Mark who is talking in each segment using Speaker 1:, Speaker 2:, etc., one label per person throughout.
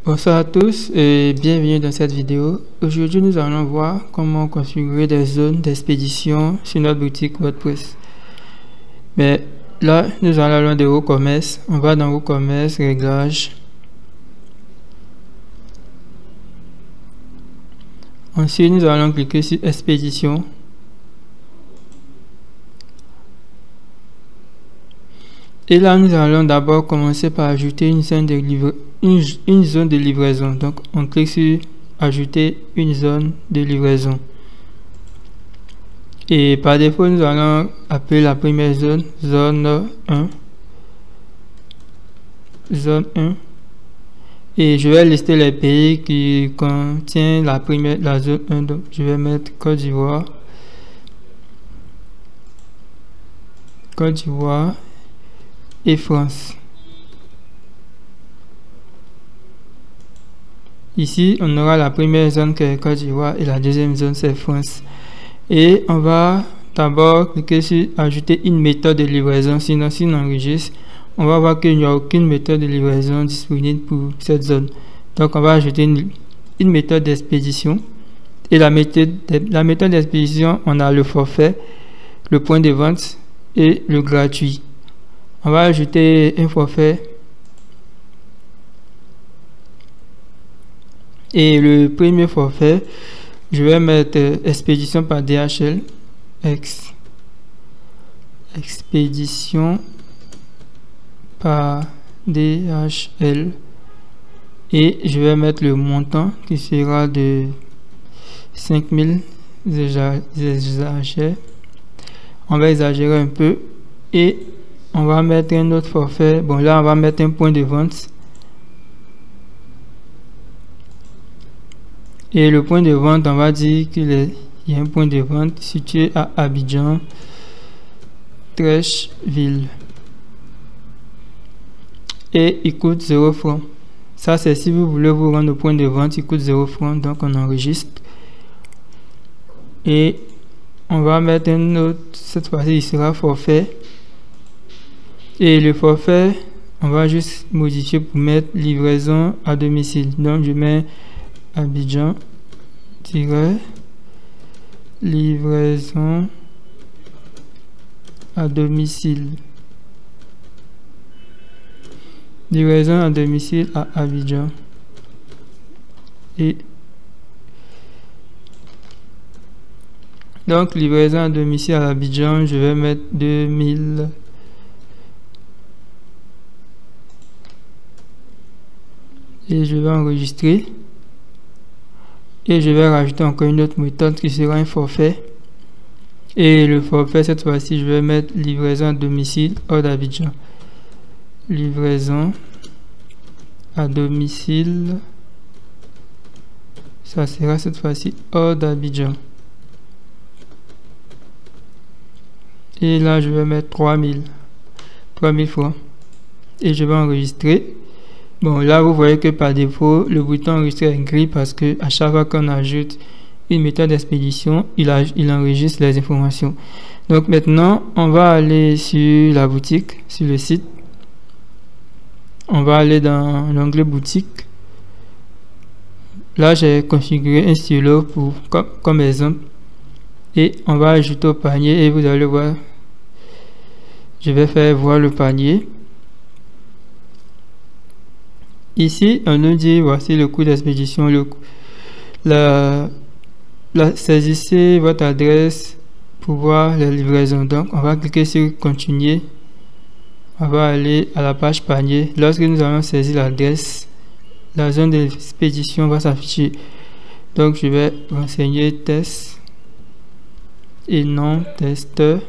Speaker 1: Bonsoir à tous et bienvenue dans cette vidéo. Aujourd'hui, nous allons voir comment configurer des zones d'expédition sur notre boutique WordPress. Mais là, nous allons dans WooCommerce. On va dans WooCommerce, réglages. Ensuite, nous allons cliquer sur expédition. Et là, nous allons d'abord commencer par ajouter une zone de livraison. Donc, on clique sur ajouter une zone de livraison. Et par défaut, nous allons appeler la première zone, zone 1. Zone 1. Et je vais lister les pays qui contiennent la zone 1. Donc, je vais mettre Côte d'Ivoire. Côte d'Ivoire et France. Ici, on aura la première zone qui est Côte d'Ivoire et la deuxième zone c'est France. Et on va d'abord cliquer sur ajouter une méthode de livraison. Sinon, si on enregistre, on va voir qu'il n'y a aucune méthode de livraison disponible pour cette zone. Donc, on va ajouter une méthode d'expédition. Et la méthode d'expédition, on a le forfait, le point de vente et le gratuit. On va ajouter un forfait. Et le premier forfait, je vais mettre expédition par DHL. Expédition par DHL. Et je vais mettre le montant qui sera de 5000. J'exagère. On va exagérer un peu. Et on va mettre un autre forfait. Bon, là, on va mettre un point de vente. Et le point de vente, on va dire qu'il y a un point de vente situé à Abidjan, Trècheville. Et il coûte 0 francs. Ça, c'est si vous voulez vous rendre au point de vente, il coûte 0 francs. Donc, on enregistre. Et on va mettre un autre. Cette fois-ci, il sera forfait. Et le forfait, on va juste modifier pour mettre livraison à domicile. Donc, je mets Abidjan livraison à domicile. Livraison à domicile à Abidjan. Et donc, livraison à domicile à Abidjan, je vais mettre 2000. Et je vais enregistrer. Et je vais rajouter encore une autre méthode qui sera un forfait. Et le forfait, cette fois-ci, je vais mettre livraison à domicile hors d'Abidjan. Livraison à domicile. Ça sera cette fois-ci hors d'Abidjan. Et là, je vais mettre 3000 francs. Et je vais enregistrer. Bon, là, vous voyez que par défaut, le bouton enregistrer est gris parce que à chaque fois qu'on ajoute une méthode d'expédition, il enregistre les informations. Donc maintenant, on va aller sur la boutique, sur le site. On va aller dans l'onglet boutique. Là, j'ai configuré un stylo comme exemple. Et on va ajouter au panier et vous allez voir. Je vais faire voir le panier. Ici, on nous dit voici le coût d'expédition. Saisissez votre adresse pour voir les livraisons. Donc, on va cliquer sur continuer. On va aller à la page panier. Lorsque nous allons saisir l'adresse, la zone d'expédition va s'afficher. Donc, je vais renseigner test et non testeur.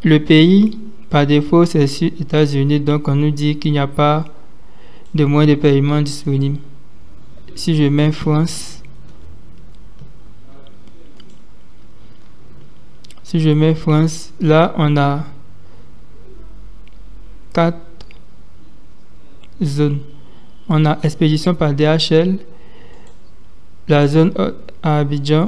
Speaker 1: Le pays, par défaut, c'est sur États-Unis. Donc, on nous dit qu'il n'y a pas de moyens de paiement disponible. Si je mets France, là on a 4 zones. On a expédition par DHL, la zone à Abidjan.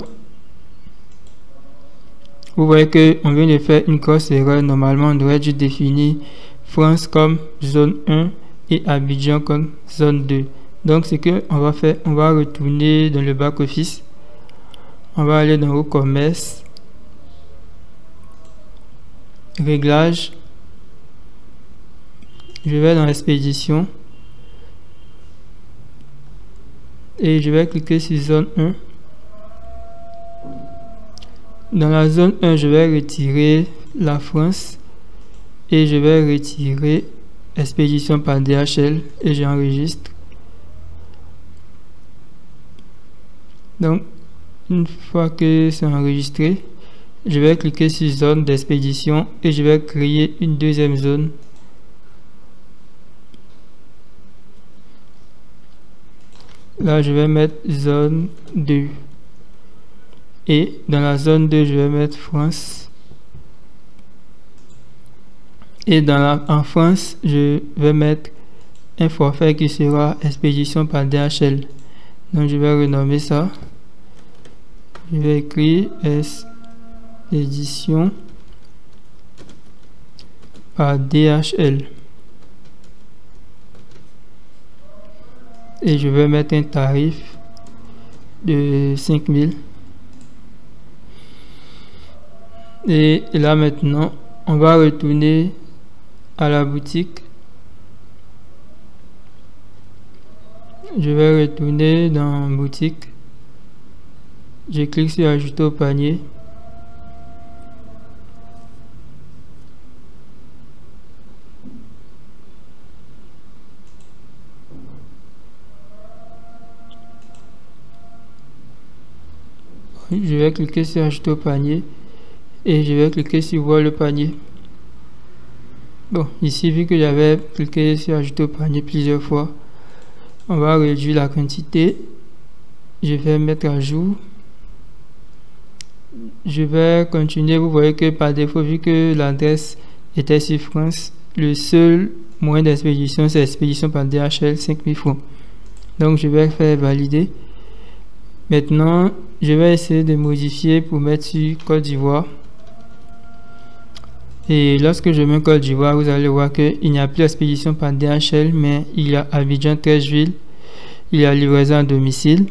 Speaker 1: Vous voyez que on vient de faire une grosse erreur. Normalement, on devrait juste définir France comme zone 1 et Abidjan comme zone 2. Donc ce que on va faire, on va retourner dans le back office, on va aller dans e-commerce, réglages, je vais dans expédition et je vais cliquer sur zone 1. Dans la zone 1, je vais retirer la France et je vais retirer expédition par DHL et j'enregistre. Donc une fois que c'est enregistré, je vais cliquer sur zone d'expédition et je vais créer une deuxième zone. Là je vais mettre zone 2 et dans la zone 2 je vais mettre France et en France je vais mettre un forfait qui sera expédition par DHL. Donc je vais renommer ça, je vais écrire expédition par DHL et je vais mettre un tarif de 5000. Et là maintenant on va retourner à la boutique. Je vais retourner dans boutique, je clique sur ajouter au panier. Je vais cliquer sur ajouter au panier et je vais cliquer sur voir le panier. Bon, ici vu que j'avais cliqué sur ajouter au panier plusieurs fois, on va réduire la quantité. Je vais mettre à jour. Je vais continuer. Vous voyez que par défaut, vu que l'adresse était sur France, le seul moyen d'expédition c'est l'expédition par DHL 5000 francs. Donc je vais faire valider. Maintenant je vais essayer de modifier pour mettre sur Côte d'Ivoire. Et lorsque je mets Côte d'Ivoire, vous allez voir qu'il n'y a plus expédition par DHL, mais il y a Abidjan 13 il y a livraison à domicile,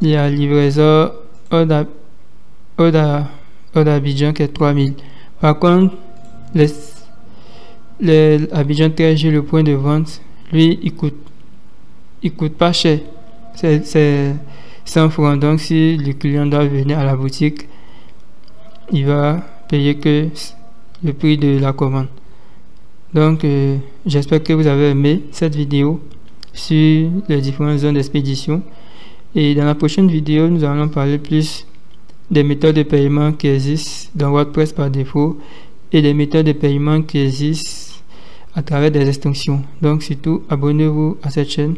Speaker 1: il y a livraison hors d'Abidjan qui est 3000. Par contre, les Abidjan 13 le point de vente, lui, il coûte pas cher. C'est 100 francs. Donc, si le client doit venir à la boutique, il va payer que le prix de la commande. Donc j'espère que vous avez aimé cette vidéo sur les différentes zones d'expédition, et dans la prochaine vidéo nous allons parler plus des méthodes de paiement qui existent dans WordPress par défaut et des méthodes de paiement qui existent à travers des extensions. Donc surtout abonnez-vous à cette chaîne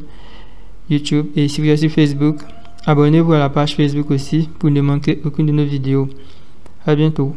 Speaker 1: YouTube, et si vous êtes sur Facebook, abonnez-vous à la page Facebook aussi pour ne manquer aucune de nos vidéos. À bientôt.